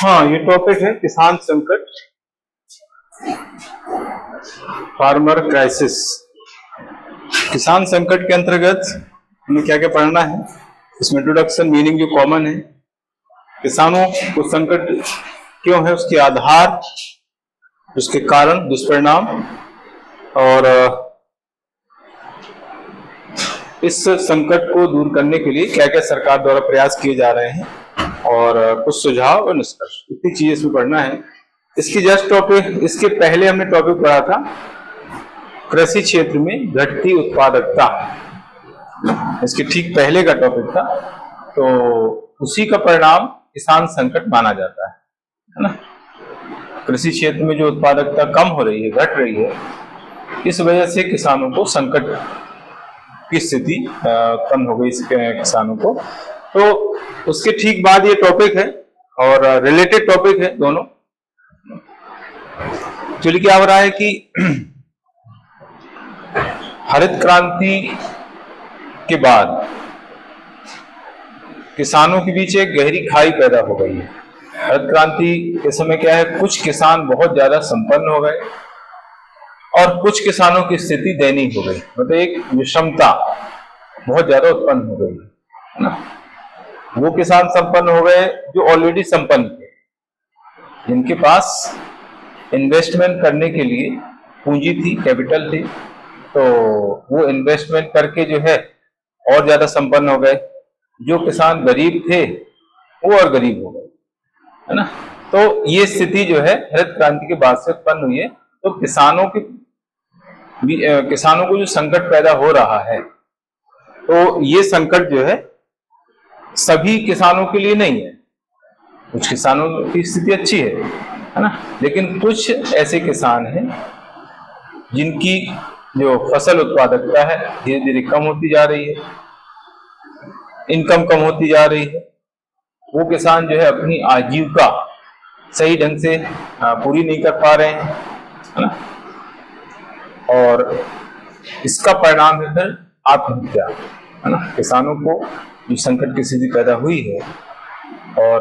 हाँ, ये टॉपिक है किसान संकट, फार्मर क्राइसिस। किसान संकट के अंतर्गत हमें क्या क्या पढ़ना है, इसमें इंट्रोडक्शन, मीनिंग जो कॉमन है, किसानों को संकट क्यों है, उसके आधार, उसके कारण, दुष्परिणाम, और इस संकट को दूर करने के लिए क्या क्या सरकार द्वारा प्रयास किए जा रहे हैं, और कुछ सुझाव और निष्कर्ष, इतनी चीजें इसमें पढ़ना है। इसकी जस्ट टॉपिक, इसके पहले हमने टॉपिक पढ़ा था कृषि क्षेत्र में घटती उत्पादकता, इसके ठीक पहले का टॉपिक था। तो उसी का परिणाम किसान संकट माना जाता है ना। कृषि क्षेत्र में जो उत्पादकता कम हो रही है, घट रही है, इस वजह से किसानों को संकट की स्थिति उत्पन्न हो गई किसानों को। तो उसके ठीक बाद ये टॉपिक है और रिलेटेड टॉपिक है दोनों। चलिए, क्या हो रहा है कि हरित क्रांति के बाद किसानों के बीच एक गहरी खाई पैदा हो गई है। हरित क्रांति के समय क्या है, कुछ किसान बहुत ज्यादा संपन्न हो गए और कुछ किसानों की स्थिति दयनीय हो गई, मतलब एक विषमता बहुत ज्यादा उत्पन्न हो गई है ना। वो किसान संपन्न हो गए जो ऑलरेडी संपन्न थे, जिनके पास इन्वेस्टमेंट करने के लिए पूंजी थी, कैपिटल थी, तो वो इन्वेस्टमेंट करके जो है और ज्यादा संपन्न हो गए। जो किसान गरीब थे वो और गरीब हो गए, है ना। तो ये स्थिति जो है हरित क्रांति के बाद से उत्पन्न हुई है। तो किसानों को जो संकट पैदा हो रहा है, तो ये संकट जो है सभी किसानों के लिए नहीं है। कुछ किसानों की स्थिति अच्छी है ना, लेकिन कुछ ऐसे किसान हैं जिनकी जो फसल उत्पादकता है धीरे धीरे कम होती जा रही है, इनकम कम होती जा रही है। वो किसान जो है अपनी आजीविका सही ढंग से पूरी नहीं कर पा रहे हैं, है ना। और इसका परिणाम है फिर आत्महत्या, है ना। किसानों को जो संकट की स्थिति पैदा हुई है और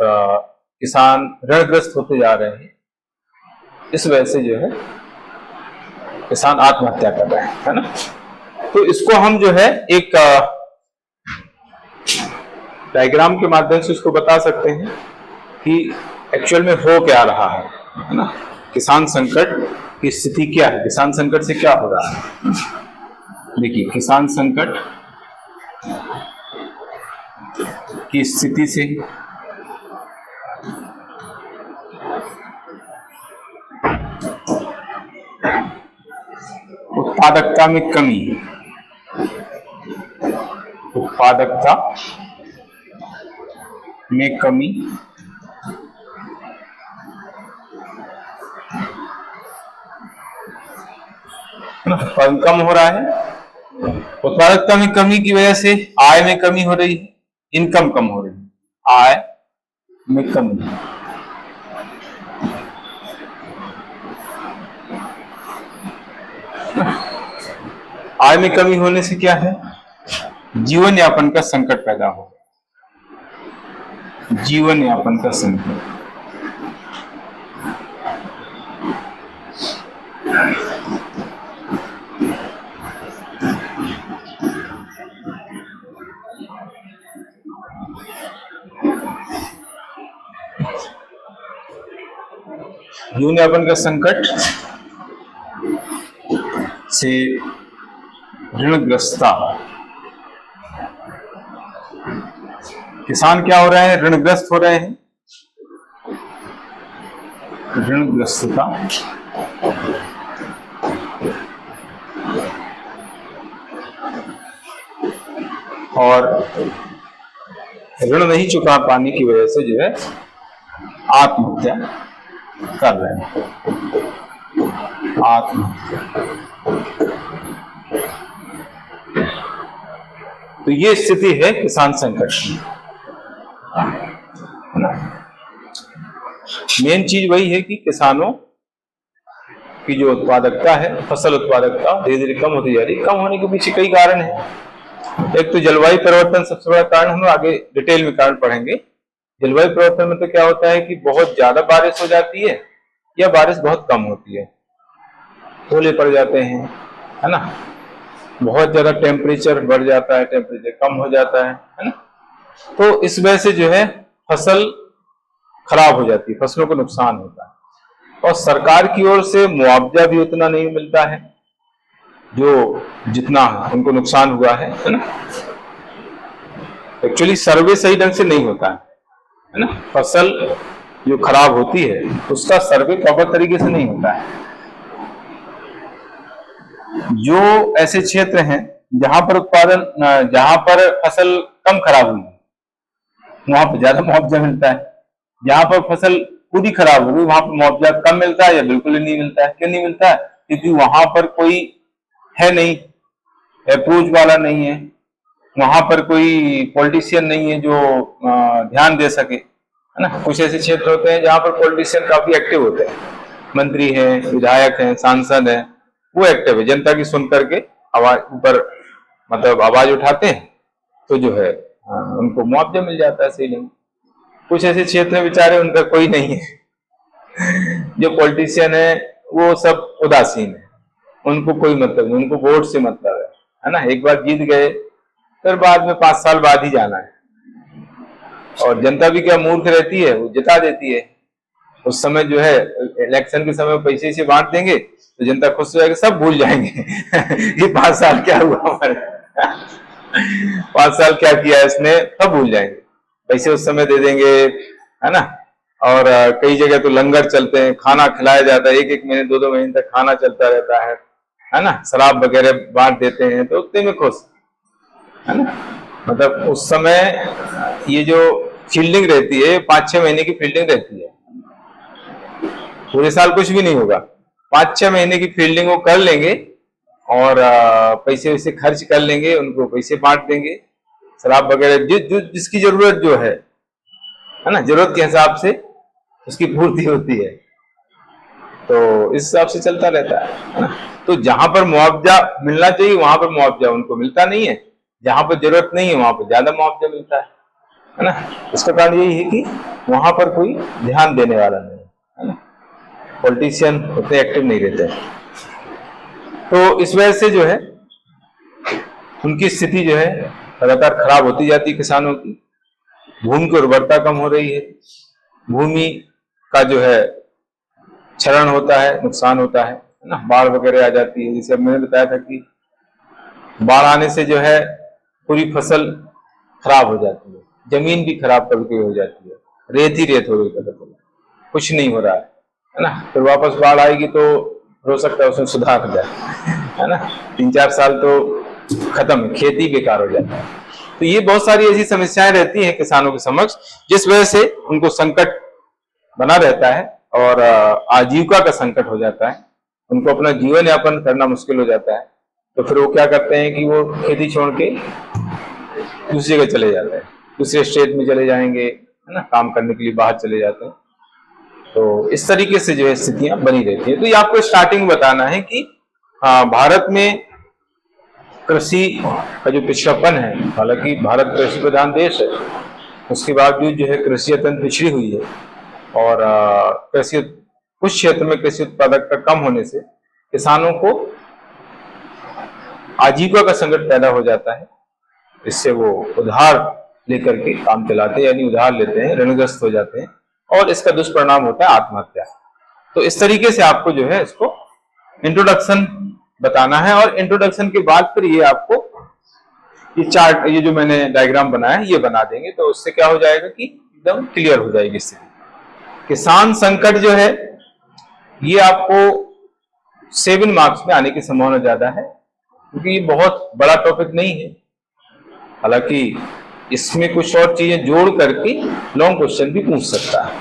किसान ऋणग्रस्त होते जा रहे हैं, इस वजह से जो है किसान आत्महत्या कर रहे हैं, है ना। तो इसको हम जो है एक डायग्राम के माध्यम से इसको बता सकते हैं कि एक्चुअल में हो क्या रहा है ना। किसान संकट की स्थिति क्या है, किसान संकट से क्या हो रहा है। देखिए, किसान संकट की स्थिति से उत्पादकता में कमी, उत्पादकता में कमी, उत्पादन कम हो रहा है। उत्पादकता में कमी की वजह से आय में कमी हो रही है, इनकम कम हो रही है, आय में कमी। आय में कमी होने से क्या है, जीवन यापन का संकट पैदा हो, जीवन यापन का संकट। जीवन यापन का संकट से ऋणग्रस्तता, किसान क्या हो रहे हैं, ऋणग्रस्त हो रहे हैं, ऋणग्रस्तता। और ऋण नहीं चुका पाने की वजह से जो है आत्महत्या कर रहे हैं, आत्महत्या। तो ये स्थिति है किसान संकट की, है ना। मेन चीज वही है कि किसानों की जो उत्पादकता है, फसल उत्पादकता धीरे धीरे कम होती जा रही है। कम होने के पीछे कई कारण हैं। एक तो जलवायु परिवर्तन सबसे बड़ा कारण, हम आगे डिटेल में कारण पढ़ेंगे। जलवायु परिवर्तन में तो क्या होता है कि बहुत ज्यादा बारिश हो जाती है या बारिश बहुत कम होती है, ओले पड़ जाते हैं, है ना, बहुत ज्यादा टेम्परेचर बढ़ जाता है, टेम्परेचर कम हो जाता है ना। तो इस वजह से जो है फसल खराब हो जाती है, फसलों को नुकसान होता है और सरकार की ओर से मुआवजा भी उतना नहीं मिलता है जो जितना उनको नुकसान हुआ है ना। एक्चुअली सर्वे सही ढंग से नहीं होता है ना, फसल जो खराब होती है उसका सर्वे प्रॉपर तरीके से नहीं होता है। जो ऐसे क्षेत्र हैं जहां पर फसल कम खराब हुई वहां पर ज्यादा मुआवजा मिलता है, जहां पर फसल पूरी खराब हो गई वहां पर मुआवजा कम मिलता है या बिल्कुल ही नहीं मिलता है। क्यों नहीं मिलता है? क्योंकि वहां पर कोई है नहीं, अप्रोच वाला नहीं है, वहां पर कोई पॉलिटिशियन नहीं है जो ध्यान दे सके, है ना। कुछ ऐसे क्षेत्र होते हैं जहां पर पॉलिटिशियन काफी एक्टिव होते हैं, मंत्री हैं, विधायक हैं, सांसद हैं, वो एक्टिव है, जनता की सुन करके आवाज ऊपर मतलब आवाज उठाते हैं तो जो है उनको मुआवजा मिल जाता है सही नहीं। कुछ ऐसे क्षेत्र में बेचारे उनका कोई नहीं है, जो पॉलिटिशियन है वो सब उदासीन है, उनको कोई मतलब नहीं, उनको वोट से मतलब है ना। एक बार जीत गए फिर बाद में 5 साल बाद ही जाना है, और जनता भी क्या मूर्ख रहती है, वो जिता देती है। उस समय जो है इलेक्शन के समय पैसे से बांट देंगे तो जनता खुश हो जाएगी, सब भूल जाएंगे ये 5 साल क्या हुआ हमारे 5 साल क्या किया इसने, सब भूल जाएंगे। पैसे उस समय दे देंगे, है ना। और कई जगह तो लंगर चलते हैं, खाना खिलाया जाता है, 1-1 महीने 2-2 महीने तक खाना चलता रहता है ना। शराब वगैरह बांट देते हैं तो उतने में खुश, है ना। मतलब उस समय ये जो फील्डिंग रहती है 5-6 महीने की फील्डिंग रहती है, पूरे साल कुछ भी नहीं होगा, 5-6 महीने की फील्डिंग वो कर लेंगे और पैसे वैसे खर्च कर लेंगे, उनको पैसे बांट देंगे, शराब वगैरह जिसकी जरूरत जो है ना, जरूरत के हिसाब से उसकी पूर्ति होती है, तो इस हिसाब से चलता रहता है ना। तो जहां पर मुआवजा मिलना चाहिए वहां पर मुआवजा उनको मिलता नहीं है, जहां पर जरूरत नहीं है वहां पर ज्यादा मुआवजा मिलता है ना। इसका कारण यही है कि वहां पर कोई ध्यान देने वाला नहीं है ना, पॉलिटिशियन उतने एक्टिव नहीं रहते। तो इस वजह से जो है उनकी स्थिति जो है लगातार खराब होती जाती है किसानों की। भूमि की उर्वरता कम हो रही है, भूमि का जो है क्षरण होता है, नुकसान होता है ना। बाढ़ वगैरह आ जाती है, जैसे मैंने बताया था कि बाढ़ आने से जो है पूरी फसल खराब हो जाती है, जमीन भी खराब कभी कभी हो जाती है, रेत ही रेत हो गई, पता चला कुछ नहीं हो रहा है ना। फिर वापस बाढ़ आएगी तो हो सकता है उसमें सुधार हो जाए, है ना। 3-4 साल तो खत्म है, खेती बेकार हो जाती है। तो ये बहुत सारी ऐसी समस्याएं रहती हैं किसानों के समक्ष, जिस वजह से उनको संकट बना रहता है और आजीविका का संकट हो जाता है, उनको अपना जीवन यापन करना मुश्किल हो जाता है। तो फिर वो क्या करते हैं कि वो खेती छोड़ के दूसरी जगह चले जाते हैं, दूसरे स्टेट में चले जाएंगे, है ना, काम करने के लिए बाहर चले जाते हैं। तो इस तरीके से जो है स्थितियां बनी रहती है। तो ये आपको स्टार्टिंग बताना है कि भारत में कृषि का जो पिछड़ापन है, हालांकि भारत कृषि प्रधान देश है, उसके बावजूद जो है कृषि अत्यंत पिछड़ी हुई है और कृषि कुछ क्षेत्र में कृषि उत्पादकता कम होने से किसानों को आजीविका का संकट पैदा हो जाता है। इससे वो उधार लेकर के काम चलाते हैं, यानी उधार लेते हैं, ऋणग्रस्त हो जाते हैं और इसका दुष्परिणाम होता है आत्महत्या। तो इस तरीके से आपको जो है इसको इंट्रोडक्शन बताना है और इंट्रोडक्शन के बाद फिर ये आपको ये चार्ट, ये जो मैंने डायग्राम बनाया है ये बना देंगे, तो उससे क्या हो जाएगा कि एकदम क्लियर हो जाएगी स्थिति। किसान संकट जो है ये आपको 7 मार्क्स में आने की संभावना ज्यादा है, क्योंकि ये बहुत बड़ा टॉपिक नहीं है। हालांकि इसमें कुछ और चीजें जोड़ करके लॉन्ग क्वेश्चन भी पूछ सकता है,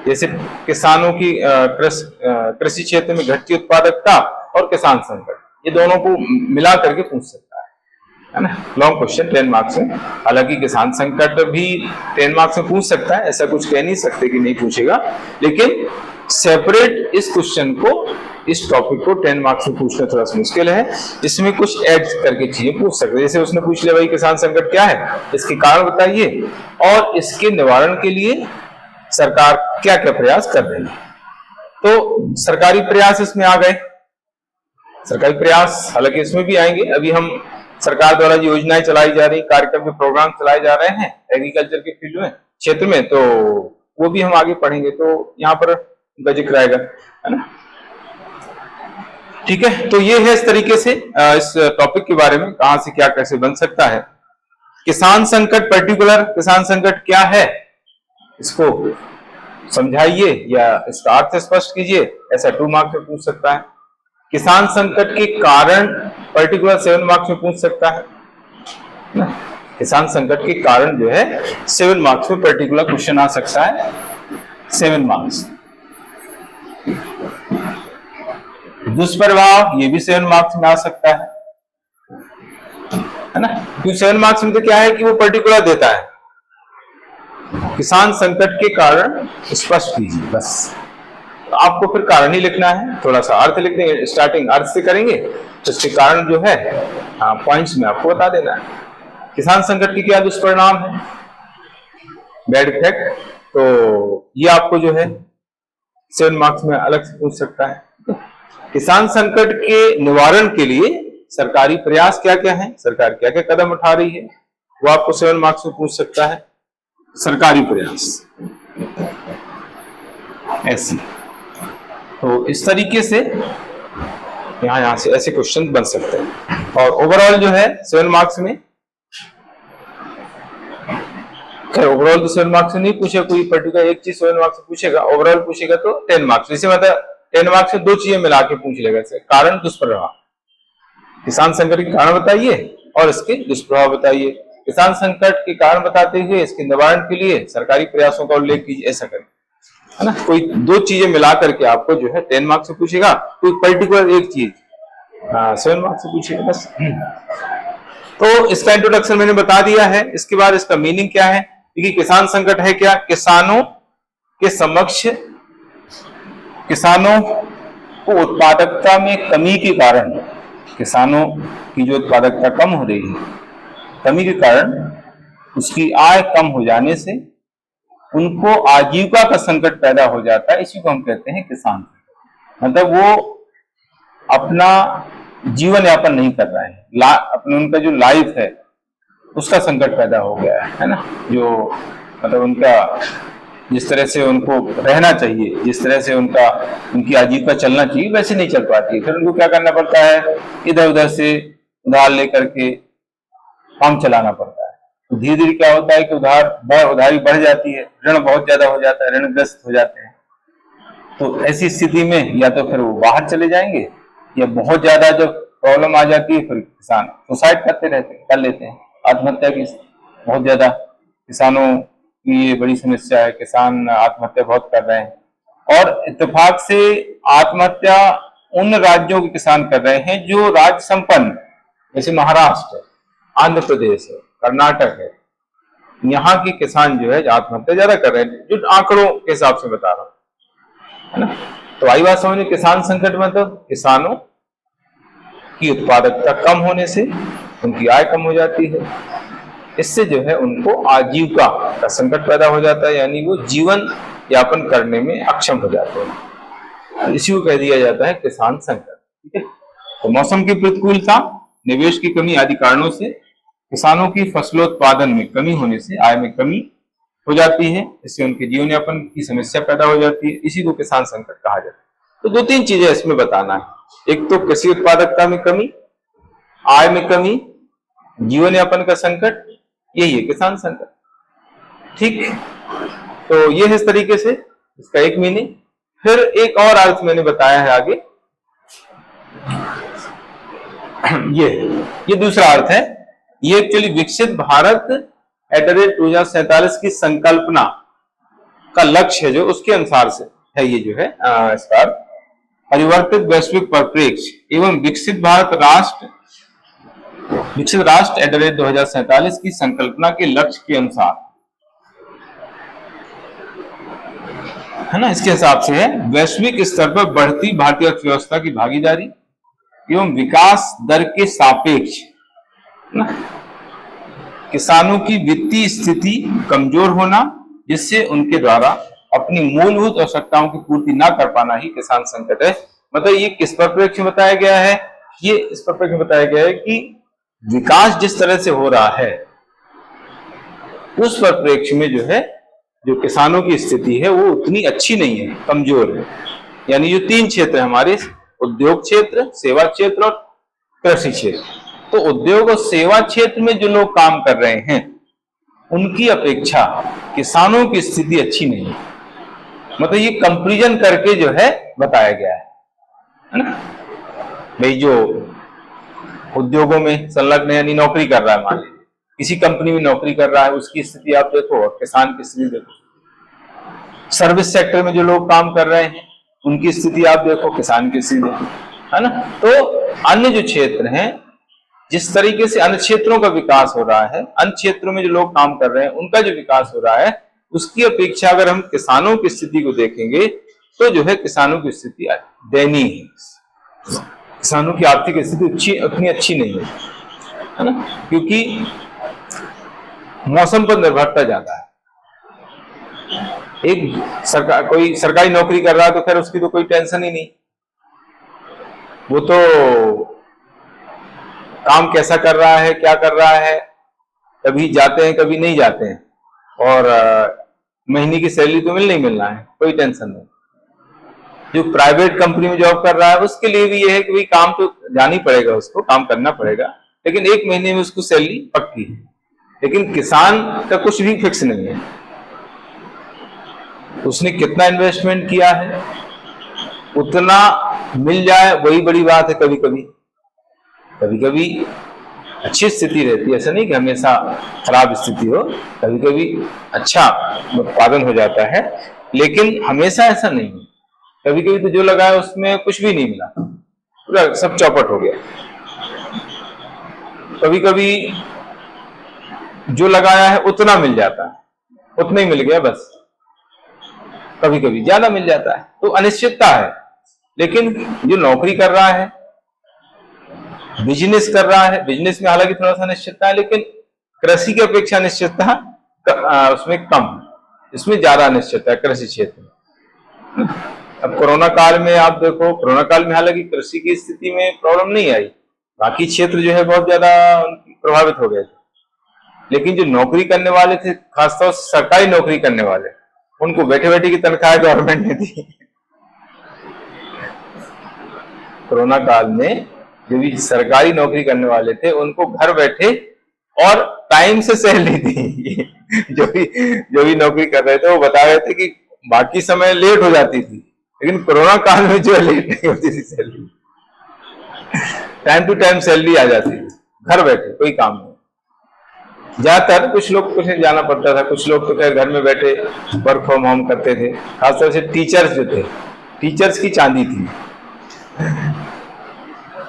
जैसे किसानों की कृषि क्षेत्र में घटती उत्पादकता और किसान संकट, ये दोनों को मिला करके पूछ सकता है ना, लॉन्ग क्वेश्चन 10 मार्क्स में। हालांकि किसान संकट भी 10 मार्क्स में पूछ सकता है, ऐसा कुछ कह नहीं सकते कि नहीं पूछेगा, लेकिन सेपरेट इस क्वेश्चन को इस टॉपिक को 10 मार्क्स में पूछना थोड़ा सा मुश्किल है। इसमें कुछ ऐड करके चीजें पूछ सकते हैं। जैसे उसने पूछ लिया भाई किसान संकट क्या है, इसके कारण बताइए और इसके निवारण के लिए सरकार क्या क्या प्रयास कर रही है। तो सरकारी प्रयास इसमें आ गए। सरकारी प्रयास हालांकि इसमें भी आएंगे। अभी हम सरकार द्वारा जो योजनाएं चलाई जा रही, कार्यक्रम के प्रोग्राम चलाए जा रहे हैं एग्रीकल्चर के फील्ड में, क्षेत्र में, तो वो भी हम आगे पढ़ेंगे, तो यहाँ पर उनका जिक्र आएगा, है ना। ठीक है, तो ये है इस तरीके से इस टॉपिक के बारे में कहां से क्या कैसे बन सकता है। किसान संकट, पर्टिकुलर किसान संकट क्या है, इसको समझाइए या इसका अर्थ स्पष्ट कीजिए, ऐसा 2 मार्क्स में पूछ सकता है। किसान संकट के कारण, पर्टिकुलर 7 मार्क्स में पूछ सकता है ना। किसान संकट के कारण जो है 7 मार्क्स में पर्टिकुलर क्वेश्चन आ सकता है, 7 मार्क्स। दुष्प्रभाव, ये भी 7 मार्क्स में आ सकता है ना। क्योंकि 7 मार्क्स में तो क्या है कि वो पर्टिकुलर देता है। किसान संकट के कारण स्पष्ट कीजिए, बस। तो आपको फिर कारण ही लिखना है, थोड़ा सा अर्थ लिख देंगे, स्टार्टिंग अर्थ से करेंगे, तो इसके कारण जो है पॉइंट्स में आपको बता देना है। किसान संकट के क्या दुष्परिणाम है, बैड इफेक्ट, तो ये आपको जो है 7 मार्क्स में अलग से पूछ सकता है। किसान संकट के निवारण के लिए सरकारी प्रयास क्या क्या है, सरकार क्या क्या कदम उठा रही है, वो आपको 7 मार्क्स में पूछ सकता है। सरकारी प्रयास ऐसी, तो इस तरीके से यहां से ऐसे क्वेश्चन बन सकते हैं। और ओवरऑल जो है 7 मार्क्स में, ओवरऑल तो 7 मार्क्स से नहीं पूछेगा, कोई पर्टिकुलर एक चीज 7 मार्क्स से पूछेगा, ओवरऑल पूछेगा तो 10 मार्क्स। इसी मतलब 10 मार्क्स से 2 चीजें मिला के पूछ लेगा, कारण दुष्प्रभाव। किसान संकट के कारण बताइए और इसके दुष्प्रभाव बताइए। किसान संकट के कारण बताते हुए इसके निवारण के लिए सरकारी प्रयासों का उल्लेख कीजिए, ऐसा करें, है ना। कोई 2 चीजें मिला करके आपको जो है 10 मार्क्स से पूछेगा, कोई पर्टिकुलर एक चीज 7 मार्क्स से पूछेगा, बस। तो इसका इंट्रोडक्शन मैंने बता दिया है। इसके बाद इसका मीनिंग क्या है, क्योंकि किसान संकट है क्या, किसानों के समक्ष, किसानों को उत्पादकता में कमी के कारण, किसानों की जो उत्पादकता कम हो रही है, कमी के कारण उसकी आय कम हो जाने से उनको आजीविका का संकट पैदा हो जाता है। इसी को हम कहते हैं किसान। मतलब वो अपना जीवन यापन नहीं कर रहे हैं, अपने उनका जो लाइफ है उसका संकट पैदा हो गया है ना। जो मतलब उनका जिस तरह से उनको रहना चाहिए, जिस तरह से उनकी आजीविका चलना चाहिए, वैसे नहीं चल पाती। फिर उनको क्या करना पड़ता है, इधर उधर से उधार लेकर के काम चलाना पड़ता है। तो धीरे धीरे क्या होता है कि उधारी बढ़ जाती है, ऋण बहुत ज्यादा हो जाता है, ऋणग्रस्त हो जाते हैं। तो ऐसी स्थिति में या तो फिर वो बाहर चले जाएंगे, या बहुत ज्यादा जब प्रॉब्लम आ जाती है फिर किसान सुसाइड कर लेते हैं, आत्महत्या की बहुत ज्यादा किसानों की ये बड़ी समस्या है। किसान आत्महत्या बहुत कर रहे हैं, और इत्तेफाक से आत्महत्या उन राज्यों के किसान कर रहे हैं जो राज्य संपन्न, जैसे महाराष्ट्र, आंध्र प्रदेश है, कर्नाटक है। यहाँ के किसान जो है आत्महत्या ज्यादा कर रहे हैं, जो आंकड़ों के हिसाब से बता रहा हूं, है ना। तो आई बात समझ में, किसान संकट मतलब किसानों की उत्पादकता कम होने से उनकी आय कम हो जाती है। इससे जो है उनको आजीविका का संकट पैदा हो जाता है, यानी वो जीवन यापन करने में अक्षम हो जाते हैं। इसी को कह दिया जाता है किसान संकट। ठीक है, तो मौसम की प्रतिकूलता, निवेश की कमी आदि कारणों से किसानों की फसलोत्पादन में कमी होने से आय में कमी हो जाती है। इससे उनके जीवन यापन की समस्या पैदा हो जाती है। इसी को किसान संकट कहा जाता है। तो 2-3 चीजें इसमें बताना है। एक तो कृषि उत्पादकता में कमी, आय में कमी, जीवन यापन का संकट, यही है किसान संकट। ठीक, तो ये है इस तरीके से इसका एक मीनिंग। फिर एक और अर्थ मैंने बताया है आगे, ये दूसरा अर्थ है। ये एक्चुअली विकसित भारत @ 2047 की संकल्पना का लक्ष्य है, जो उसके अनुसार से है। ये जो है इसका परिवर्तित वैश्विक परिप्रेक्ष्य एवं विकसित राष्ट्र @ 2047 की संकल्पना के लक्ष्य के अनुसार। है ना, इसके हिसाब से है वैश्विक स्तर पर बढ़ती भारतीय अर्थव्यवस्था की भागीदारी एवं विकास दर के सापेक्ष ना किसानों की वित्तीय स्थिति कमजोर होना, जिससे उनके द्वारा अपनी मूलभूत आवश्यकताओं की पूर्ति न कर पाना ही किसान संकट है। मतलब ये किस परिप्रेक्ष्य में बताया गया है? ये इस परिप्रेक्ष्य में बताया गया है कि विकास जिस तरह से हो रहा है उस परिप्रेक्ष्य में जो है जो किसानों की स्थिति है वो उतनी अच्छी नहीं है, कमजोर है। यानी जो 3 क्षेत्र है हमारे, उद्योग क्षेत्र, सेवा क्षेत्र और कृषि क्षेत्र, तो उद्योग और सेवा क्षेत्र में जो लोग काम कर रहे हैं उनकी अपेक्षा किसानों की स्थिति अच्छी नहीं है। मतलब ये कंपैरिजन करके जो है बताया गया है ना। भाई जो उद्योगों में संलग्न यानी नौकरी कर रहा है, मान लीजिए किसी कंपनी में नौकरी कर रहा है, उसकी स्थिति आप देखो और किसान की स्थिति देखो। सर्विस सेक्टर में जो लोग काम कर रहे हैं उनकी स्थिति आप देखो, किसान की स्थिति देखो, है ना। तो अन्य जो क्षेत्र हैं, जिस तरीके से अन्य क्षेत्रों का विकास हो रहा है, अन्य क्षेत्रों में जो लोग काम कर रहे हैं उनका जो विकास हो रहा है, उसकी अपेक्षा अगर हम किसानों की स्थिति को देखेंगे तो जो है किसानों की स्थिति दयनीय है। किसानों की आर्थिक स्थिति उतनी अच्छी नहीं है ना, क्योंकि मौसम पर निर्भरता ज्यादा है। कोई सरकारी नौकरी कर रहा है तो खैर उसकी तो कोई टेंशन ही नहीं, वो तो काम कैसा कर रहा है, क्या कर रहा है, कभी जाते हैं कभी नहीं जाते हैं, और महीने की सैलरी तो मिलना है, कोई टेंशन नहीं। जो प्राइवेट कंपनी में जॉब कर रहा है उसके लिए भी ये है कि भाई काम तो जाना ही पड़ेगा, उसको काम करना पड़ेगा, लेकिन 1 महीने में उसको सैलरी पक्की है। लेकिन किसान का कुछ भी फिक्स नहीं है, उसने कितना इन्वेस्टमेंट किया है उतना मिल जाए वही बड़ी बात है। कभी कभी अच्छी स्थिति रहती है, ऐसा नहीं कि हमेशा खराब स्थिति हो, कभी कभी अच्छा उत्पादन हो जाता है, लेकिन हमेशा ऐसा नहीं है। कभी कभी तो जो लगा है उसमें कुछ भी नहीं मिला, पूरा सब चौपट हो गया। कभी कभी जो लगाया है उतना मिल जाता है, उतना ही मिल गया बस, कभी कभी ज्यादा मिल जाता है, तो अनिश्चितता है। लेकिन जो नौकरी कर रहा है, बिजनेस कर रहा है, बिजनेस में हालांकि थोड़ा सा अनिश्चितता है, लेकिन कृषि की अपेक्षा अनिश्चितता उसमें कम, इसमें ज्यादा अनिश्चितता है कृषि क्षेत्र में। अब कोरोना काल में आप देखो, कोरोना काल में हालांकि कृषि की स्थिति में प्रॉब्लम नहीं आई, बाकी क्षेत्र जो है बहुत ज्यादा प्रभावित हो गए थे, लेकिन जो नौकरी करने वाले थे, खासतौर से सरकारी नौकरी करने वाले, उनको बैठे बैठे की तनख्वाह गवर्नमेंट ने दी। कोरोना काल में जो भी सरकारी नौकरी करने वाले थे उनको घर बैठे और टाइम से सैलरी दी। जो भी नौकरी कर रहे थे वो बता रहे थे कि बाकी समय लेट हो जाती थी, लेकिन कोरोना काल में जो है लेट नहीं होती थी salary, time to time salary आ जाती थी, घर बैठे, कोई काम नहीं। ज्यादातर कुछ लोग कुछ नहीं जाना पड़ता था, कुछ लोग तो खैर घर में बैठे वर्क फ्रॉम होम करते थे। खासतौर से टीचर्स जो थे, टीचर्स की चांदी थी,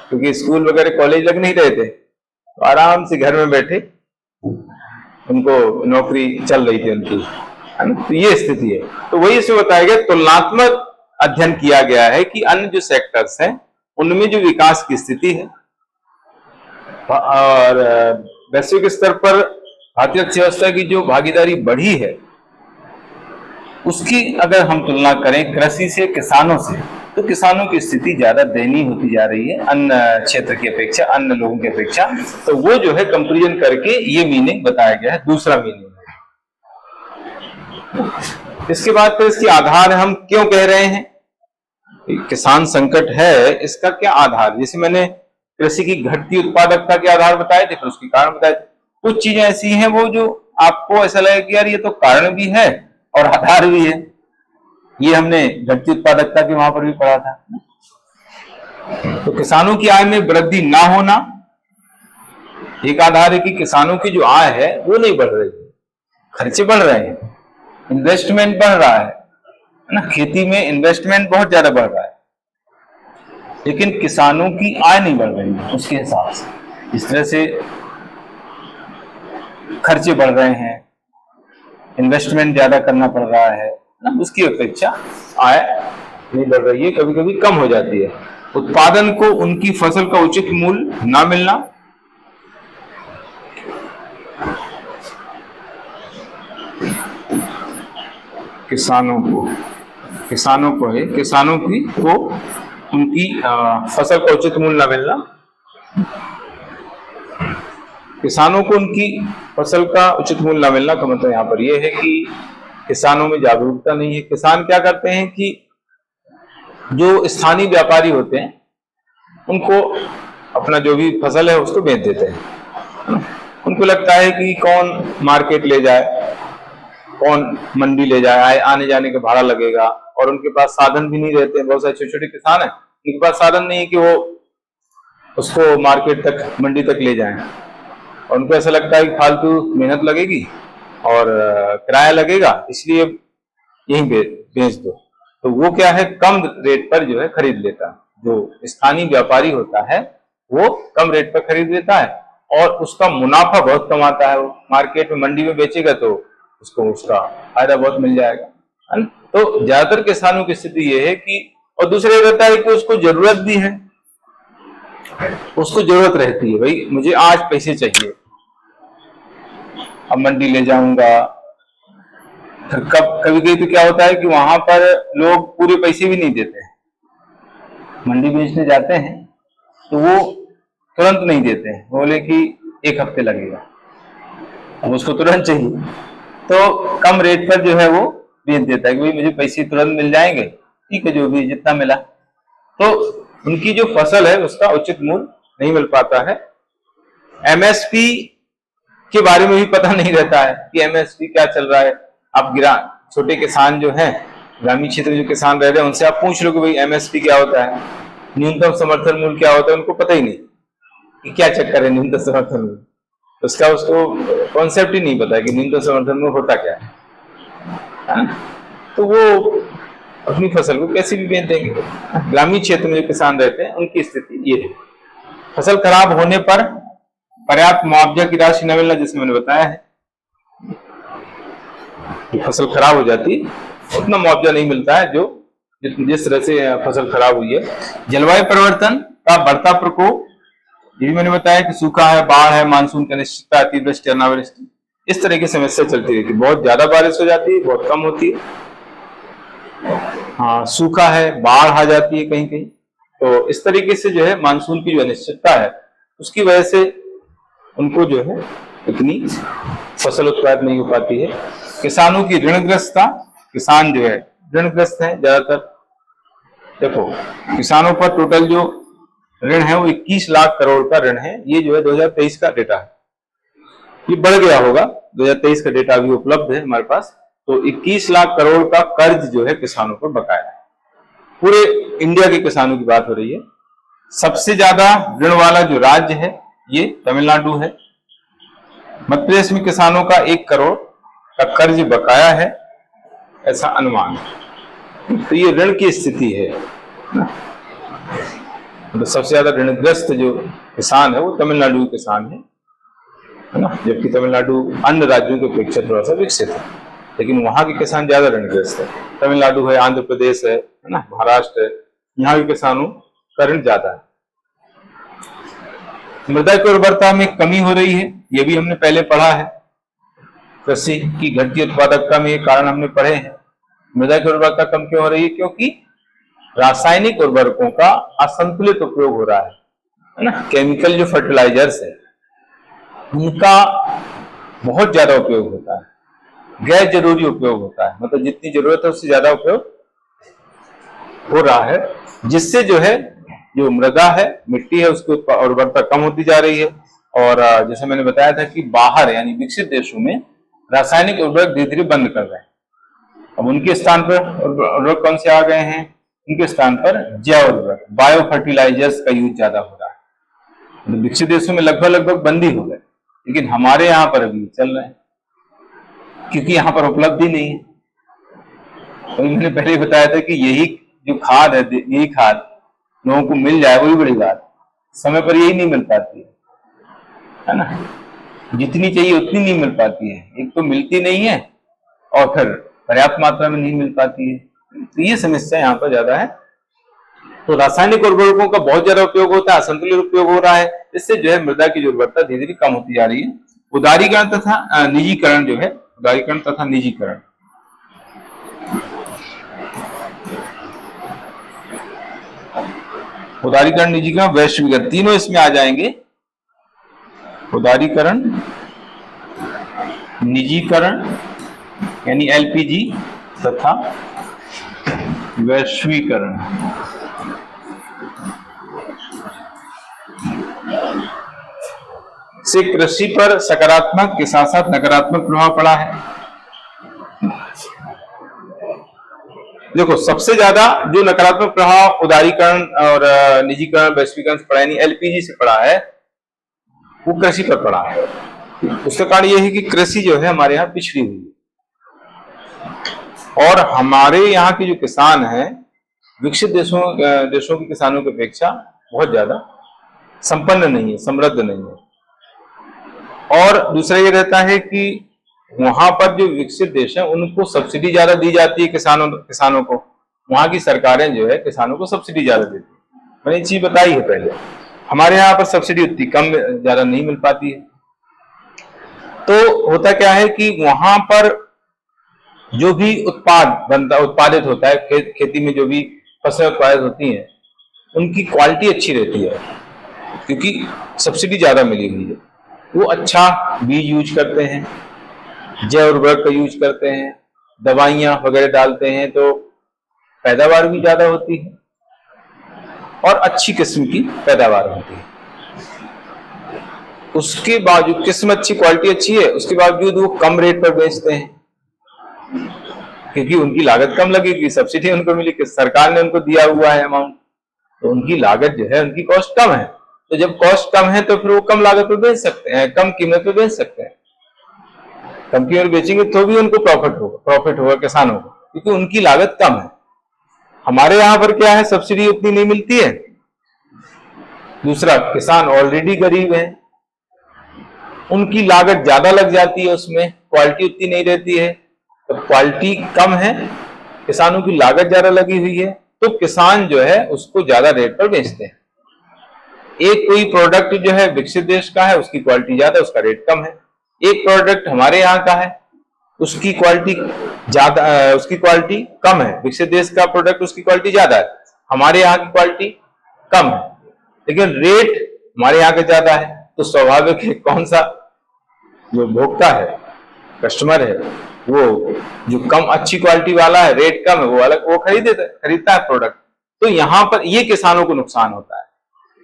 क्योंकि स्कूल वगैरह कॉलेज लग नहीं रहे थे, तो आराम से घर में बैठे उनको नौकरी चल रही थी उनकी, है ना। तो ये स्थिति है। तो वही इसमें बताया गया, तुलनात्मक अध्ययन किया गया है कि अन्य जो सेक्टर्स हैं उनमें जो विकास की स्थिति है और वैश्विक स्तर पर भारतीय अर्थव्यवस्था की जो भागीदारी बढ़ी है उसकी अगर हम तुलना करें कृषि से, किसानों से, तो किसानों की स्थिति ज्यादा दयनीय होती जा रही है अन्य क्षेत्र की अपेक्षा, अन्य लोगों की अपेक्षा। तो वो जो है कंपैरिजन करके ये मीनिंग बताया गया है, दूसरा मीनिंग। इसके बाद फिर इसके आधार हम क्यों कह रहे हैं किसान संकट है, इसका क्या आधार? जैसे मैंने कृषि की घटती उत्पादकता के आधार बताए थे, फिर उसके कारण बताए थे। कुछ चीजें ऐसी हैं वो जो आपको ऐसा लगे कि यार ये तो कारण भी है और आधार भी है। ये हमने घटती उत्पादकता के वहां पर भी पढ़ा था। तो किसानों की आय में वृद्धि ना होना एक आधार है कि किसानों की जो आय है वो नहीं बढ़ रही, खर्चे बढ़ रहे हैं, इन्वेस्टमेंट बढ़ रहा है ना, खेती में इन्वेस्टमेंट बहुत ज्यादा बढ़ रहा है, लेकिन किसानों की आय नहीं बढ़ रही है उसके हिसाब से। इस तरह से खर्चे बढ़ रहे हैं, इन्वेस्टमेंट ज्यादा करना पड़ रहा है, ना, उसकी अपेक्षा आय नहीं बढ़ रही है, कभी कभी कम हो जाती है। उत्पादन को उनकी फसल का उचित मूल्य ना मिलना, किसानों को उनकी फसल का उचित मूल्य न मिलना, किसानों को उनकी फसल का उचित मूल्य न मिलना का मतलब यहाँ पर यह है कि किसानों में जागरूकता नहीं है। किसान क्या करते हैं कि जो स्थानीय व्यापारी होते हैं उनको अपना जो भी फसल है उसको बेच देते हैं। उनको लगता है कि कौन मार्केट ले जाए, कौन मंडी ले जाए, आने जाने का भाड़ा लगेगा, और उनके पास साधन भी नहीं रहते हैं। बहुत सारे छोटे छोटे किसान हैं, उनके पास साधन नहीं है कि वो उसको मार्केट तक, मंडी तक ले जाएं, और उनको ऐसा लगता है कि फालतू मेहनत लगेगी और किराया लगेगा, इसलिए यहीं बेच दो। तो वो क्या है, कम रेट पर जो है खरीद लेता है। जो स्थानीय व्यापारी होता है वो कम रेट पर खरीद लेता है और उसका मुनाफा बहुत कम आता है। वो मार्केट में, मंडी में बेचेगा तो उसको उसका फायदा बहुत मिल जाएगा। तो ज्यादातर किसानों की स्थिति ये है कि, और दूसरा रहता है कि उसको जरूरत भी है, उसको जरूरत रहती है, भाई मुझे आज पैसे चाहिए, अब मंडी ले जाऊंगा। फिर कभी कभी तो क्या होता है कि वहां पर लोग पूरे पैसे भी नहीं देते हैं, मंडी बेचने जाते हैं तो वो तुरंत नहीं देते हैं, बोले कि 1 हफ्ते लगेगा, अब उसको तुरंत चाहिए, तो कम रेट पर जो है वो बेच देता है कि भाई मुझे पैसे तुरंत मिल जाएंगे, ठीक है, जो भी जितना मिला। तो उनकी जो फसल है उसका उचित मूल्य नहीं मिल पाता है। एमएसपी के बारे में भी पता नहीं रहता है कि एमएसपी क्या चल रहा है। आप छोटे किसान जो हैं, ग्रामीण क्षेत्र में जो किसान रह रहे हैं, उनसे आप पूछ लो कि भाई एमएसपी क्या होता है, न्यूनतम समर्थन मूल्य क्या होता है, उनको पता ही नहीं कि क्या चक्कर है न्यूनतम समर्थन मूल्य, उसका उसको कॉन्सेप्ट ही नहीं पता है कि न्यूनतम समर्थन मूल्य होता क्या है। तो वो अपनी फसल को कैसे भी बेच देंगे। ग्रामीण क्षेत्र में जो किसान रहते हैं उनकी स्थिति ये है। फसल खराब होने पर पर्याप्त मुआवजा की राशि न मिलना, जिसमें मैंने बताया है कि फसल खराब हो जाती उतना मुआवजा नहीं मिलता है जो जिस तरह से फसल खराब हुई है। जलवायु परिवर्तन का बढ़ता प्रकोप, ये भी मैंने बताया कि सूखा है, बाढ़ है, मानसून की अनिश्चितता, अतिवृष्टि, अनावृष्टि, इस तरह की समस्या चलती रहती है। बहुत ज्यादा बारिश हो जाती है, बहुत कम होती है। हाँ, सूखा है, बाढ़ आ जाती है कहीं कहीं। तो इस तरीके से जो है मानसून की जो अनिश्चितता है उसकी वजह से उनको जो है इतनी फसल उत्पादन नहीं हो पाती है। किसानों की ऋणग्रस्तता, किसान जो है ऋणग्रस्त है ज्यादातर। देखो, किसानों पर टोटल जो ऋण है वो 21 लाख करोड़ का ऋण है। ये जो है 2023 का डेटा है, ये बढ़ गया होगा, 2023 का डेटा अभी उपलब्ध है हमारे पास। तो 21 लाख करोड़ का कर्ज जो है किसानों पर बकाया है। पूरे इंडिया के किसानों की बात हो रही है। सबसे ज्यादा ऋण वाला जो राज्य है ये तमिलनाडु है। मध्य प्रदेश में किसानों का 1 करोड़ का कर्ज बकाया है, ऐसा अनुमान है। तो ये ऋण की स्थिति है। तो सबसे ज्यादा ऋणग्रस्त जो किसान है वो तमिलनाडु के किसान है ना, जबकि तमिलनाडु अन्य राज्यों की अपेक्षा थोड़ा सा विकसित है, लेकिन वहां के किसान ज्यादा ऋणग्रस्त है। तमिलनाडु है, आंध्र प्रदेश है ना, महाराष्ट्र है, यहाँ के किसानों का ऋण ज्यादा है। मृदा की उर्वरता में कमी हो रही है, ये भी हमने पहले पढ़ा है। कृषि की घटती उत्पादकता में ये कारण हमने पढ़े हैं। मृदा की उर्वरता कम क्यों हो रही है? क्योंकि रासायनिक उर्वरकों का असंतुलित उपयोग हो रहा है ना। केमिकल जो फर्टिलाइजर्स है उनका बहुत ज्यादा उपयोग होता है, गैर जरूरी उपयोग होता है, मतलब जितनी जरूरत है उससे ज्यादा उपयोग हो रहा है, जिससे जो है जो मृदा है, मिट्टी है, उसकी उर्वरता कम होती जा रही है। और जैसे मैंने बताया था कि बाहर यानी विकसित देशों में रासायनिक उर्वरक धीरे धीरे बंद कर रहे हैं। अब उनके स्थान पर उर्वरक कौन से आ गए हैं? उनके स्थान पर जैव उर्वरक, बायो फर्टिलाइजर्स का यूज ज्यादा हो रहा है। तो विकसित देशों में लगभग बंदी हो गए, लेकिन हमारे यहाँ पर अभी चल रहे हैं क्योंकि यहाँ पर उपलब्धि नहीं है। तो मैंने पहले बताया था कि यही जो खाद है, यही खाद लोगों को मिल जाए वही बड़ी बात, समय पर यही नहीं मिल पाती है ना। जितनी चाहिए उतनी नहीं मिल पाती है, एक तो मिलती नहीं है और फिर पर्याप्त मात्रा में नहीं मिल पाती है। तो ये समस्या यहाँ पर ज्यादा है। तो रासायनिक उर्वरकों का बहुत ज्यादा उपयोग होता है, असंतुलित उपयोग हो रहा है, इससे जो है मृदा की उर्वरता धीरे धीरे कम होती जा रही है। उदारीकरण तथा निजीकरण जो है, उदारीकरण तथा निजीकरण, उदारीकरण निजीकरण वैश्वीकरण, तीनों इसमें आ जाएंगे। उदारीकरण, निजीकरण यानी एलपीजी तथा वैश्वीकरण। से कृषि पर सकारात्मक के साथ साथ नकारात्मक प्रभाव पड़ा है। देखो, सबसे ज्यादा जो नकारात्मक प्रभाव उदारीकरण और निजीकरण वैश्वीकरण से पड़ा यानी एलपीजी से पड़ा है, वो कृषि पर पड़ा है। उसका कारण यह है कि कृषि जो है हमारे यहाँ पिछड़ी हुई है, और हमारे यहाँ के जो किसान हैं विकसित देशों के किसानों की अपेक्षा बहुत ज्यादा संपन्न नहीं है, समृद्ध नहीं है। और दूसरा ये रहता है कि वहां पर जो विकसित देश है उनको सब्सिडी ज्यादा दी जाती है किसानों को। वहां की सरकारें जो है किसानों को सब्सिडी ज्यादा देती है। मैंने ये चीज बताई है पहले। हमारे यहाँ पर सब्सिडी उतनी कम ज्यादा नहीं मिल पाती है। तो होता क्या है कि वहां पर जो भी उत्पादित होता है, खेती में जो भी फसलें उत्पादित होती हैं उनकी क्वालिटी अच्छी रहती है, क्योंकि सब्सिडी ज्यादा मिली हुई है। वो अच्छा बीज यूज करते हैं, जैव उर्वरक का यूज करते हैं, दवाइयां वगैरह डालते हैं, तो पैदावार भी ज्यादा होती है और अच्छी किस्म की पैदावार होती है। उसके बावजूद किस्म अच्छी, क्वालिटी अच्छी है, उसके बावजूद वो कम रेट पर बेचते हैं, क्योंकि उनकी लागत कम लगेगी, सब्सिडी उनको मिली, सरकार ने उनको दिया हुआ है अमाउंट, तो उनकी लागत जो है, उनकी कॉस्ट कम है। तो जब कॉस्ट कम है तो फिर वो कम लागत पर बेच सकते हैं, कम कीमत पर बेच सकते हैं। कम कीमत बेचेंगे तो भी उनको प्रॉफिट होगा किसानों को, क्योंकि उनकी लागत कम है। हमारे यहाँ पर क्या है, सब्सिडी उतनी नहीं मिलती है। दूसरा, किसान ऑलरेडी गरीब है, उनकी लागत ज्यादा लग जाती है, उसमें क्वालिटी उतनी नहीं रहती है। तो क्वालिटी कम है, किसानों की लागत ज्यादा लगी हुई है, तो किसान जो है उसको ज्यादा रेट पर बेचते हैं। एक कोई प्रोडक्ट जो है विकसित देश का है, उसकी क्वालिटी ज्यादा, उसका रेट कम है। एक प्रोडक्ट हमारे यहाँ का है, उसकी क्वालिटी ज्यादा, उसकी क्वालिटी कम है। विकसित देश का प्रोडक्ट, उसकी क्वालिटी ज्यादा है, हमारे यहाँ की क्वालिटी कम है, लेकिन रेट हमारे यहाँ का ज्यादा है। तो स्वाभाविक है, कौन सा जो भोक्ता है, कस्टमर है, वो जो कम अच्छी क्वालिटी वाला है, रेट कम है, वो खरीदता है प्रोडक्ट। तो यहाँ पर ये किसानों को नुकसान होता है,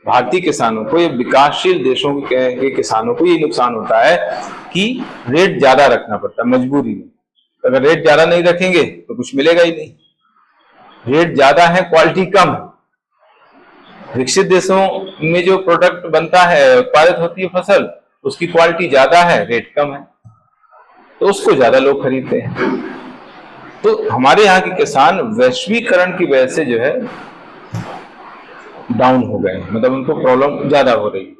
भारतीय किसानों को, ये विकासशील देशों के किसानों को ये नुकसान होता है कि रेट ज्यादा रखना पड़ता है मजबूरी में। अगर रेट ज्यादा नहीं रखेंगे तो कुछ मिलेगा ही नहीं। रेट ज्यादा है, क्वालिटी कम है। विकसित देशों में जो प्रोडक्ट बनता है, उत्पादित होती है फसल, उसकी क्वालिटी ज्यादा है, रेट कम है, तो उसको ज्यादा लोग खरीदते हैं। तो हमारे यहाँ के किसान वैश्वीकरण की वजह से जो है डाउन हो गए, मतलब उनको प्रॉब्लम ज्यादा हो रही है,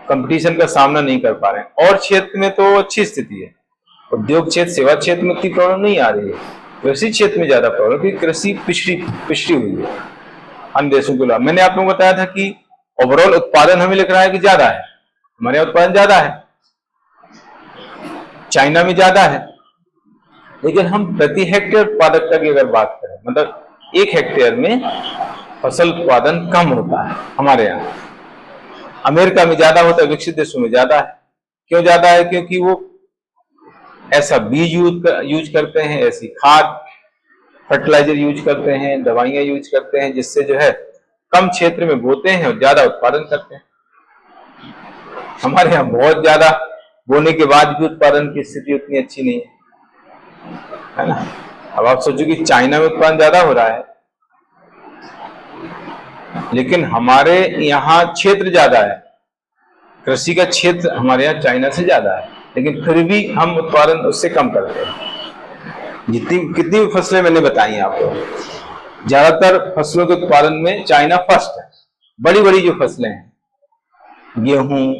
कंपटीशन का सामना नहीं कर पा रहे हैं। और क्षेत्र में तो अच्छी स्थिति है, उद्योग क्षेत्र, सेवा क्षेत्र में इतनी प्रॉब्लम नहीं आ रही है, कृषि क्षेत्र में ज्यादा प्रॉब्लम, क्योंकि कृषि पिछड़ी हुई है अन्य देशों के अलावा। मैंने आप लोगों को बताया था कि ओवरऑल उत्पादन हमें लिख रहा है कि ज्यादा है, हमारे यहाँ उत्पादन ज्यादा है, चाइना में ज्यादा है, लेकिन हम प्रति हेक्टेयर उत्पादकता की अगर बात करें, मतलब एक हेक्टेयर में फसल उत्पादन कम होता है हमारे यहाँ। अमेरिका में ज्यादा होता है, विकसित देशों में ज्यादा है। क्यों ज्यादा है? क्योंकि वो ऐसा बीज यूज करते हैं, ऐसी खाद, फर्टिलाइजर यूज करते हैं, दवाइयां यूज करते हैं, जिससे जो है कम क्षेत्र में बोते हैं और ज्यादा उत्पादन करते हैं। हमारे यहाँ बहुत ज्यादा बोने के बाद भी उत्पादन की स्थिति उतनी अच्छी नहीं है ना। अब आप सोचो कि चाइना में उत्पादन ज्यादा हो रहा है, लेकिन हमारे यहाँ क्षेत्र ज्यादा है, कृषि का क्षेत्र हमारे यहाँ चाइना से ज्यादा है, लेकिन फिर भी हम उत्पादन उससे कम करते हैं। कितनी भी फसलें मैंने बताई हैं आपको, ज्यादातर फसलों के उत्पादन में चाइना फर्स्ट है। बड़ी बड़ी जो फसलें हैं, गेहूं,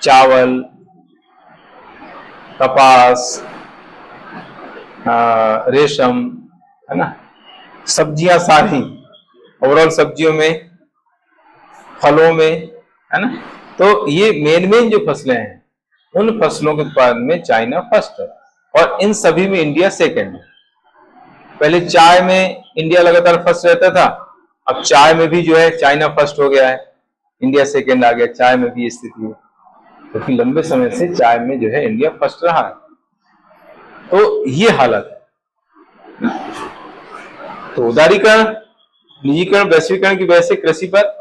चावल, कपास, रेशम, है ना, सब्जियां सारी, ओवरऑल सब्जियों में, फलों में, है ना। तो ये मेन जो फसलें हैं, उन फसलों के उत्पादन में चाइना फर्स्ट है और इन सभी में इंडिया सेकंड है। पहले चाय में इंडिया लगातार फर्स्ट रहता था, अब चाय में भी जो है चाइना फर्स्ट हो गया है, इंडिया सेकंड आ गया। चाय में भी ये स्थिति है, क्योंकि लंबे समय से चाय में जो है इंडिया फर्स्ट रहा है। तो ये हालत है। तो उदारीकरण, निजीकरण, वैश्वीकरण की वजह से कृषि पर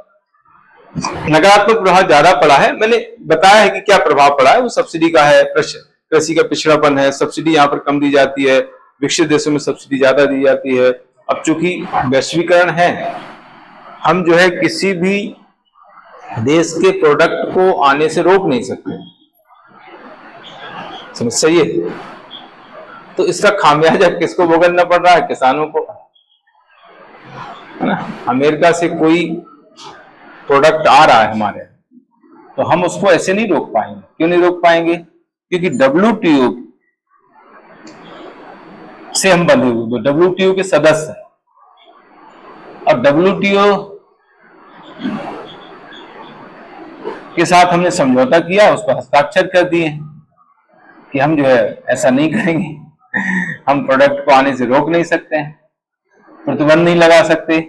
नकारात्मक प्रभाव ज्यादा पड़ा है। मैंने बताया है कि क्या प्रभाव पड़ा है, वो सब्सिडी का है, कृषि का पिछड़ापन है, सब्सिडी यहाँ पर कम दी जाती है, विकसित देशों में सब्सिडी ज्यादा दी जाती है। अब चूंकि वैश्वीकरण है, हम जो है किसी भी देश के प्रोडक्ट को आने से रोक नहीं सकते, समझ सही है। तो इसका खामियाजा किसको भुगतना पड़ रहा है? किसानों को, है ना। अमेरिका से कोई प्रोडक्ट आ रहा है हमारे, तो हम उसको ऐसे नहीं रोक पाएंगे। क्यों नहीं रोक पाएंगे? क्योंकि WTO से हम बंधे हुए, WTO के सदस्य हैं, और WTO के साथ हमने समझौता किया, उस पर हस्ताक्षर कर दिए कि हम जो है ऐसा नहीं करेंगे, हम प्रोडक्ट को आने से रोक नहीं सकते हैं, प्रतिबंध नहीं लगा सकते,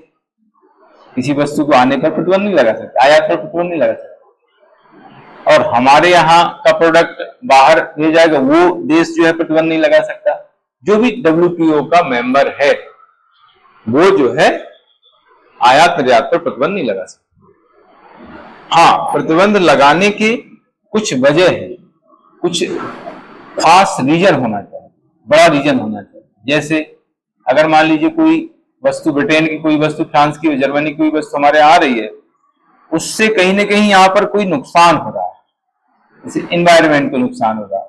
किसी वस्तु को आने पर प्रतिबंध नहीं लगा सकते, आयात पर प्रतिबंध नहीं लगा सकते, और हमारे यहाँ का प्रोडक्ट बाहर ले जाएगा वो देश जो है प्रतिबंध नहीं लगा सकता। जो भी WTO का मेंबर है वो जो है आयात निर्यात पर प्रतिबंध नहीं लगा सकता। हाँ, प्रतिबंध लगाने की कुछ वजह है, कुछ खास रीजन होना चाहिए, बड़ा रीजन होना चाहिए। जैसे अगर मान लीजिए कोई वस्तु, ब्रिटेन की कोई वस्तु, फ्रांस की, जर्मनी की कोई वस्तु हमारे आ रही है, उससे कहीं ना कहीं यहाँ पर कोई नुकसान हो रहा है, जैसे इन्वायरमेंट को नुकसान हो रहा है,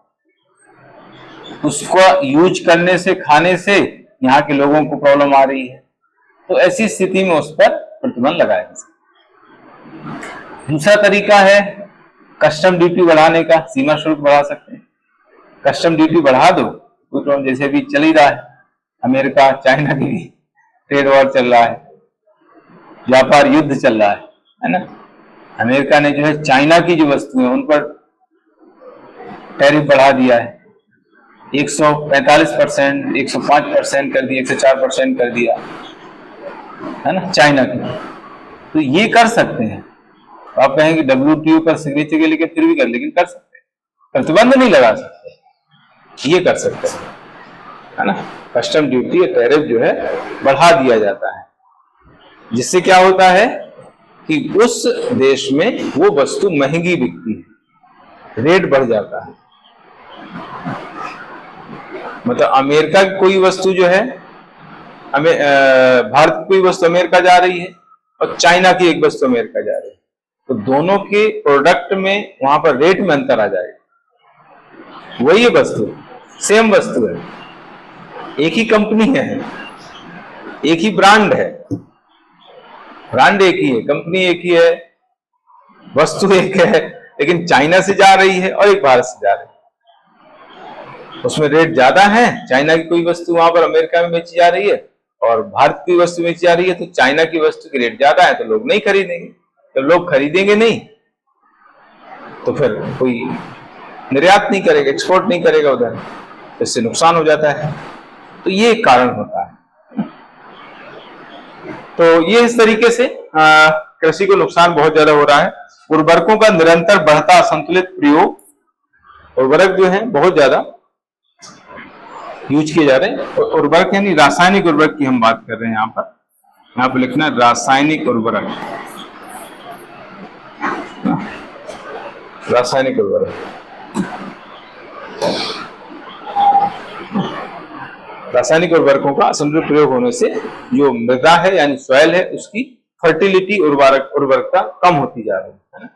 उसको यूज करने से, खाने से यहाँ के लोगों को प्रॉब्लम आ रही है, तो ऐसी स्थिति में उस पर प्रतिबंध लगाया जा सकता है। दूसरा तरीका है कस्टम ड्यूटी बढ़ाने का, सीमा शुल्क बढ़ा सकते हैं, कस्टम ड्यूटी बढ़ा दो, कोई प्रॉब्लम। जैसे अभी चल ही रहा है, अमेरिका चाइना की ट्रेड वॉर चल रहा है, व्यापार युद्ध चल रहा है ना। अमेरिका ने जो है चाइना की जो वस्तुएं उन पर टैरिफ बढ़ा दिया है, 145%, 105% कर दिया, 104% कर दिया, है ना, चाइना की। तो ये कर सकते हैं, आप कहेंगे WTO पर सिग्नेचर के लिए फिर भी कर, लेकिन कर सकते हैं, प्रतिबंध नहीं लगा सकते, ये कर सकते हैं, है ना। कस्टम ड्यूटी या टैरिफ जो है बढ़ा दिया जाता है, जिससे क्या होता है कि उस देश में वो वस्तु महंगी बिकती है, रेट बढ़ जाता है। मतलब अमेरिका की कोई वस्तु जो है, भारत की कोई वस्तु अमेरिका जा रही है और चाइना की एक वस्तु अमेरिका जा रही है, तो दोनों के प्रोडक्ट में वहां पर रेट में अंतर आ जाएगा। वही वस्तु, सेम वस्तु है, एक ही कंपनी है, एक ही ब्रांड है, ब्रांड एक ही है, कंपनी एक ही है, वस्तु एक है, लेकिन चाइना से जा रही है और एक भारत से जा रही है, उसमें रेट ज्यादा है। चाइना की कोई वस्तु वहां पर अमेरिका में बेची जा रही है और भारत की वस्तु बेची जा रही है, तो चाइना की वस्तु की रेट ज्यादा है, तो लोग नहीं खरीदेंगे। तो लोग खरीदेंगे नहीं तो फिर कोई निर्यात नहीं करेगा, एक्सपोर्ट नहीं करेगा उधर, इससे नुकसान हो जाता है। तो ये एक कारण होता है। तो ये इस तरीके से कृषि को नुकसान बहुत ज्यादा हो रहा है। उर्वरकों का निरंतर बढ़ता असंतुलित प्रयोग, उर्वरक जो है बहुत ज्यादा यूज किए जा रहे हैं। उर्वरक यानी रासायनिक उर्वरक की हम बात कर रहे हैं। यहाँ पर लिखना रासायनिक उर्वरक, रासायनिक उर्वरक। रासायनिक उर्वरकों का असंतुलित प्रयोग होने से जो मृदा है यानी सॉइल है, उसकी फर्टिलिटी, उर्वरकता कम होती जा रही है।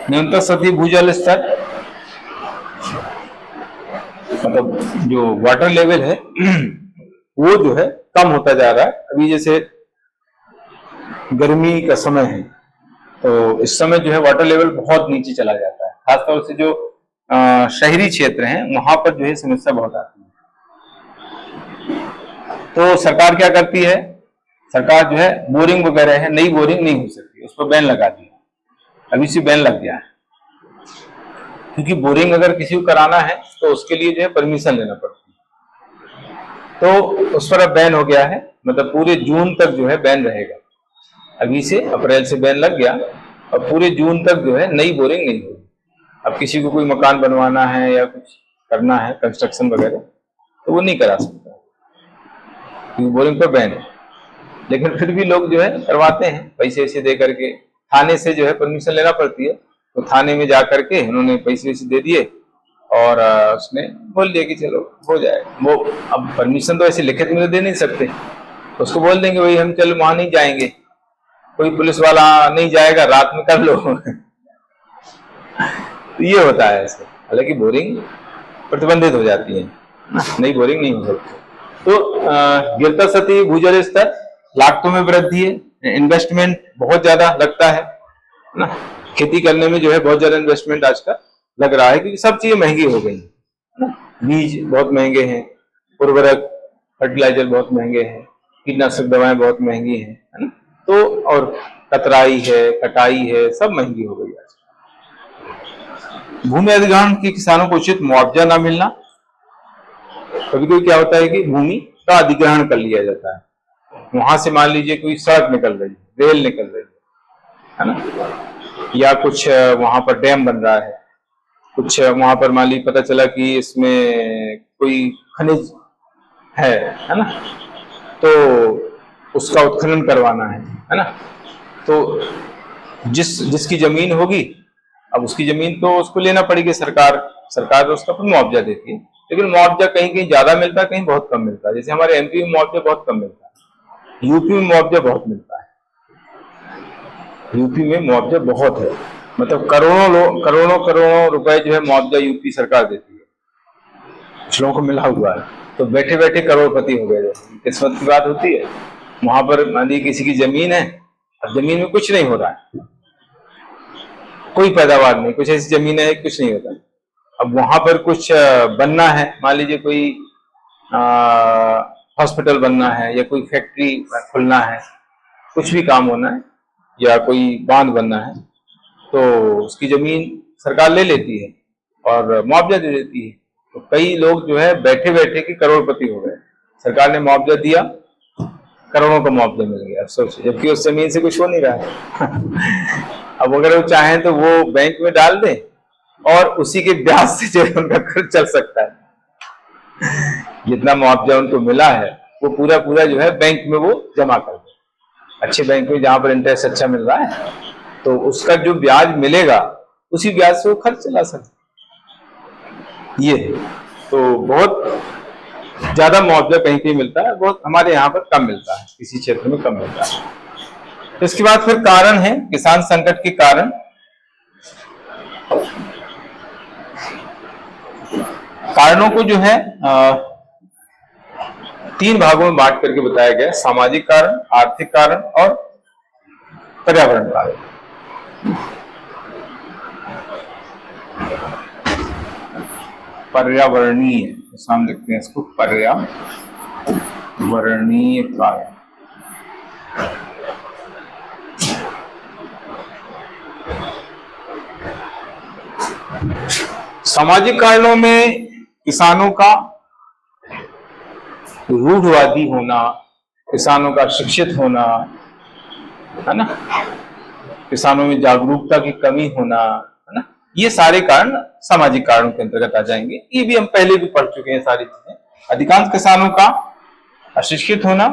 न्यूनतम सतही भूजल स्तर, मतलब जो वाटर लेवल है वो जो है कम होता जा रहा है। अभी जैसे गर्मी का समय है, तो इस समय जो है वाटर लेवल बहुत नीचे चला जाता है, खासतौर से जो शहरी क्षेत्र हैं वहां पर जो है समस्या बहुत आती है। तो सरकार क्या करती है, सरकार जो है बोरिंग वगैरह है, नई बोरिंग नहीं हो सकती, उस पर बैन लगा दिया, अभी से बैन लग गया है। क्योंकि बोरिंग अगर किसी को कराना है तो उसके लिए जो है परमिशन लेना पड़ती है, तो उस पर अब बैन हो गया है, मतलब पूरे जून तक जो है बैन रहेगा। अभी से अप्रैल से बैन लग गया और पूरे जून तक जो है नई बोरिंग नहीं होगी। अब किसी को कोई मकान बनवाना है या कुछ करना है कंस्ट्रक्शन वगैरह तो वो नहीं करा सकता क्योंकि बोरिंग पर बैन है। लेकिन फिर भी लोग जो है करवाते हैं, पैसे वैसे दे करके, थाने से जो है परमिशन लेना पड़ती है, तो थाने में जा करके उन्होंने पैसे वैसे दे दिए और उसने बोल दिया कि चलो हो जाए। वो अब परमिशन तो ऐसे लिखित में दे नहीं सकते, उसको बोल देंगे भाई हम चलो वहां नहीं जाएंगे, कोई पुलिस वाला नहीं जाएगा, रात में कर लो। तो ये होता है ऐसे। हालांकि बोरिंग प्रतिबंधित हो जाती है, नई बोरिंग नहीं हो सकती। तो गिरता सतही भूजल स्तर, लागतों में वृद्धि है, इन्वेस्टमेंट बहुत ज्यादा लगता है ना, खेती करने में जो है बहुत ज्यादा इन्वेस्टमेंट आजकल लग रहा है क्योंकि सब चीजें महंगी हो गई है, बीज बहुत महंगे हैं, उर्वरक फर्टिलाइजर बहुत महंगे हैं, कीटनाशक दवाएं बहुत महंगी हैं, है ना। तो और कतराई है, कटाई है, सब महंगी हो गई है। भूमि अधिग्रहण की किसानों को उचित मुआवजा न मिलना, कभी कभी क्या होता है कि भूमि का अधिग्रहण कर लिया जाता है, वहां से मान लीजिए कोई सड़क निकल रही है, रेल निकल रही है ना, या कुछ वहां पर डैम बन रहा है, कुछ वहां पर मान लीजिए पता चला कि इसमें कोई खनिज है ना, तो उसका उत्खनन करवाना है ना। तो जिसकी जमीन होगी, अब उसकी जमीन तो उसको लेना पड़ेगी, सरकार तो उसका मुआवजा देती है, लेकिन मुआवजा कहीं कहीं ज्यादा मिलता है, कहीं बहुत कम मिलता है। जैसे हमारे एमपी में मुआवजा बहुत कम मिलता है, यूपी में मुआवजा बहुत मिलता है। यूपी में मुआवजा बहुत है, मतलब करोड़ों रुपए जो है मुआवजा यूपी सरकार देती है, कुछ लोगों को मिला हुआ है, तो बैठे बैठे करोड़पति हो गए। किस्मत की बात होती है। वहां पर मान लीजिए किसी की जमीन है, अब जमीन में कुछ नहीं हो रहा है, कोई पैदावार नहीं, कुछ ऐसी जमीन है कुछ नहीं होता। अब वहां पर कुछ बनना है, मान लीजिए कोई हॉस्पिटल बनना है या कोई फैक्ट्री खुलना है, कुछ भी काम होना है या कोई बांध बनना है, तो उसकी जमीन सरकार ले लेती है और मुआवजा दे देती है। तो कई लोग जो है बैठे बैठे के करोड़पति हो गए, सरकार ने मुआवजा दिया, करोड़ों का मुआवजा मिल गया, अफसोस, जबकि उस जमीन से कुछ हो नहीं रहा है। अब अगर वो चाहें तो वो बैंक में डाल दें और उसी के ब्याज से जो है उनका खर्च चल सकता है। जितना मुआवजा उनको मिला है वो पूरा जो है बैंक में वो जमा कर दे, अच्छे बैंक में जहां पर इंटरेस्ट अच्छा मिल रहा है, तो उसका जो ब्याज मिलेगा उसी ब्याज से वो खर्च चला सकते। ये तो बहुत ज्यादा मुआवजा कहीं कहीं मिलता है, बहुत हमारे यहाँ पर कम मिलता है, किसी क्षेत्र में कम मिलता है। तो इसके बाद फिर कारण है, किसान संकट के कारण। कारणों को जो है 3 भागों में बांट करके बताया गया, सामाजिक कारण, आर्थिक कारण और पर्यावरण कारण। पर्यावरणीय, सामने देखते हैं इसको, पर्यावरणीय कारण। सामाजिक कारणों में किसानों का रूढ़वादी होना, किसानों का शिक्षित होना, है ना, किसानों में जागरूकता की कमी होना, है ना, ये सारे कारण सामाजिक कारणों के अंतर्गत आ जाएंगे। ये भी हम पहले भी पढ़ चुके हैं सारी चीजें। अधिकांश किसानों का अशिक्षित होना,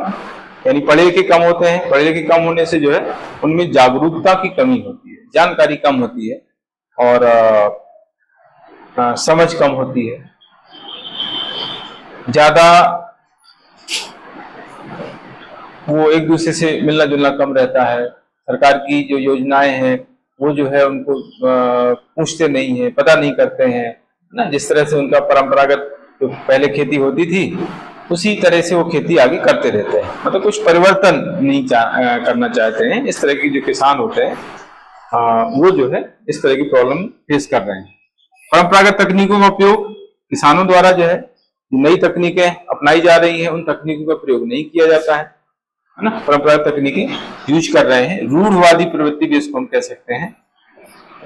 यानी पढ़े लिखे कम होते हैं, पढ़े लिखे कम होने से जो है उनमें जागरूकता की कमी होती है, जानकारी कम होती है और समझ कम होती है, ज्यादा वो एक दूसरे से मिलना जुलना कम रहता है, सरकार की जो योजनाएं हैं वो जो है उनको पूछते नहीं है, पता नहीं करते हैं ना। जिस तरह से उनका परंपरागत जो पहले खेती होती थी उसी तरह से वो खेती आगे करते रहते हैं, मतलब कुछ परिवर्तन नहीं करना चाहते हैं। इस तरह की जो किसान होते हैं वो जो है इस तरह की प्रॉब्लम फेस कर रहे हैं। परंपरागत तकनीकों का उपयोग किसानों द्वारा जो है नई तकनीकें अपनाई जा रही हैं, उन तकनीकों का प्रयोग नहीं किया जाता है ना। परंपरागत तकनीकें यूज कर रहे हैं। रूढ़वादी प्रवृत्ति भी इसको हम कह सकते हैं,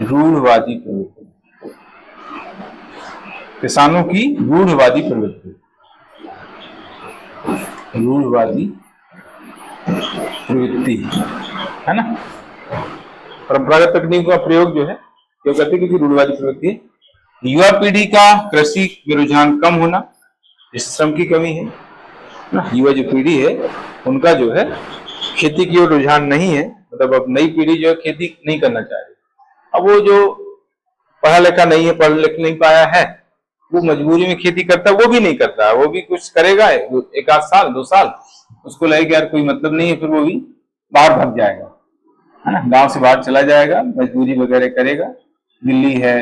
रूढ़वादी प्रवृत्ति, किसानों की रूढ़वादी प्रवृत्ति, रूढ़वादी प्रवृत्ति है ना। परंपरागत तकनीकों का प्रयोग जो है क्यों करते हैं, क्योंकि रूढ़वादी प्रवृत्ति है। युवा पीढ़ी का कृषि में रुझान कम होना, श्रम की कमी है ना। युवा जो पीढ़ी है उनका जो है खेती की ओर रुझान नहीं है, मतलब अब नई पीढ़ी जो है खेती नहीं करना चाह रही। अब वो जो पढ़ा लिखा नहीं है, पढ़ लिख नहीं पाया है, वो मजबूरी में खेती करता है, वो भी नहीं करता है। वो भी कुछ करेगा एक आध साल 2 साल, उसको लगेगा यार कोई मतलब नहीं है, फिर वो भी बाहर भाग जाएगा है ना, गांव से बाहर चला जाएगा, मजदूरी वगैरह करेगा। दिल्ली है,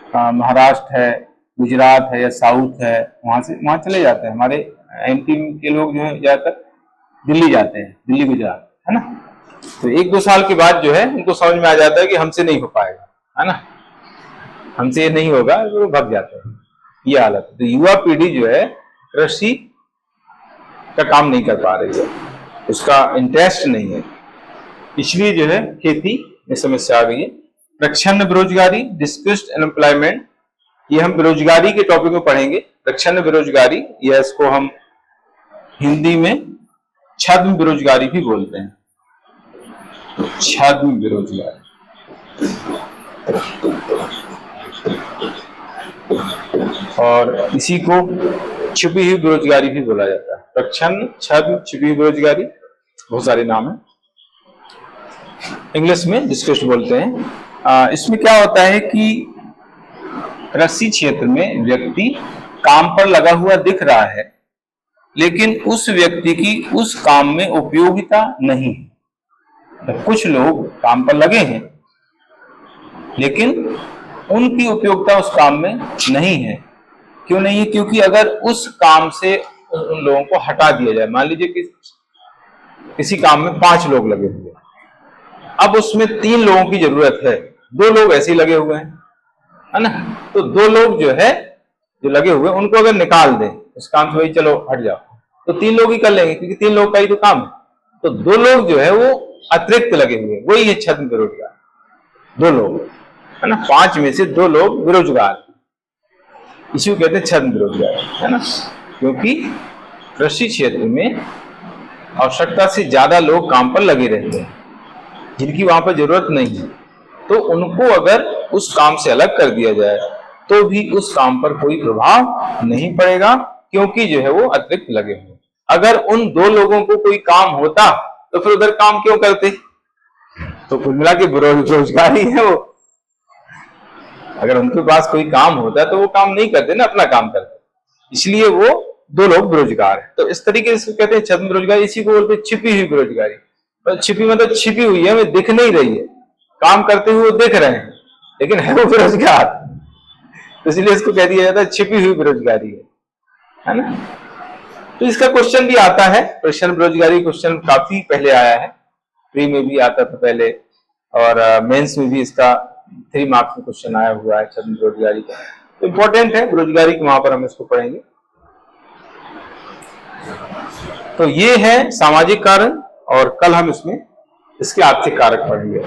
महाराष्ट्र है, गुजरात है या साउथ है, वहां चले जाते हैं। हमारे एमपी के लोग जो है ज्यादातर दिल्ली जाते हैं, दिल्ली गुजरात है ना। तो 1-2 साल के बाद जो है उनको समझ में आ जाता है कि हमसे नहीं हो पाएगा है ना, हमसे ये नहीं होगा, तो वो भाग जाते हैं। ये हालत है। तो युवा पीढ़ी जो है कृषि का काम नहीं कर पा रही है, उसका इंटरेस्ट नहीं है, इसलिए जो है खेती में समस्या आ गई है। प्रच्छन्न बेरोजगारी, डिस्क्रिस्ड अनएम्प्लॉयमेंट, ये हम बेरोजगारी के टॉपिक में पढ़ेंगे। प्रच्छन्न बेरोजगारी, या इसको हम हिंदी में छद्म बेरोजगारी भी बोलते हैं, छद्म बेरोजगारी। और इसी को छुपी हुई बेरोजगारी भी बोला जाता है। प्रच्छन्न, छद्म, छुपी हुई बेरोजगारी, बहुत सारे नाम है, इंग्लिश में डिस्क्रिस्ड बोलते हैं। इसमें क्या होता है कि कृषि क्षेत्र में व्यक्ति काम पर लगा हुआ दिख रहा है, लेकिन उस व्यक्ति की उस काम में उपयोगिता नहीं है। कुछ लोग काम पर लगे हैं, लेकिन उनकी उपयोगिता उस काम में नहीं है। क्यों नहीं है? क्योंकि अगर उस काम से उन लोगों को हटा दिया जाए, मान लीजिए कि किसी काम में 5 लोग लगे हुए, अब उसमें 3 लोगों की जरूरत है, 2 लोग ऐसे ही लगे हुए हैं है ना। तो 2 लोग जो है जो लगे हुए उनको अगर निकाल दें उस काम से, भाई चलो हट जाओ, तो 3 लोग ही कर लेंगे, क्योंकि 3 लोग का ही तो काम है। तो 2 लोग जो है वो अतिरिक्त लगे हुए, वही है छद्म बेरोजगार। 2 लोग है ना, 5 में से 2 लोग बेरोजगार, इसी को कहते हैं छद्म बेरोजगार है ना। क्योंकि कृषि क्षेत्र में आवश्यकता से ज्यादा लोग काम पर लगे रहते हैं, जिनकी वहां पर जरूरत नहीं है। तो उनको अगर उस काम से अलग कर दिया जाए तो भी उस काम पर कोई प्रभाव नहीं पड़ेगा, क्योंकि जो है वो अतिरिक्त लगे हुए। अगर उन 2 लोगों को कोई काम होता तो फिर उधर काम क्यों करते? तो कुल मिला के बेरोजगार ही है वो। अगर उनके पास कोई काम होता तो वो काम नहीं करते ना, अपना काम करते, इसलिए वो 2 लोग बेरोजगार है। तो इस तरीके से कहते हैं छद्म बेरोजगारी। इसी को बोलते हैं छिपी हुई बेरोजगारी। तो छिपी मतलब छिपी हुई है, हमें दिख नहीं रही है, काम करते हुए वो दिख रहे हैं लेकिन है वो बेरोजगार, तो इसलिए इसको कह दिया जाता है छिपी हुई बेरोजगारी है ना। तो इसका क्वेश्चन भी आता है, प्रश्न बेरोजगारी क्वेश्चन काफी पहले आया है, प्री में भी आता था पहले, और मेंस में भी इसका 3 मार्क्स में क्वेश्चन आया हुआ है छद्म बेरोजगारी का। तो इंपॉर्टेंट है बेरोजगारी के, वहां पर हम इसको पढ़ेंगे। तो ये है सामाजिक कारण, और कल हम इसमें इसके आर्थिक कारक पढ़ेंगे।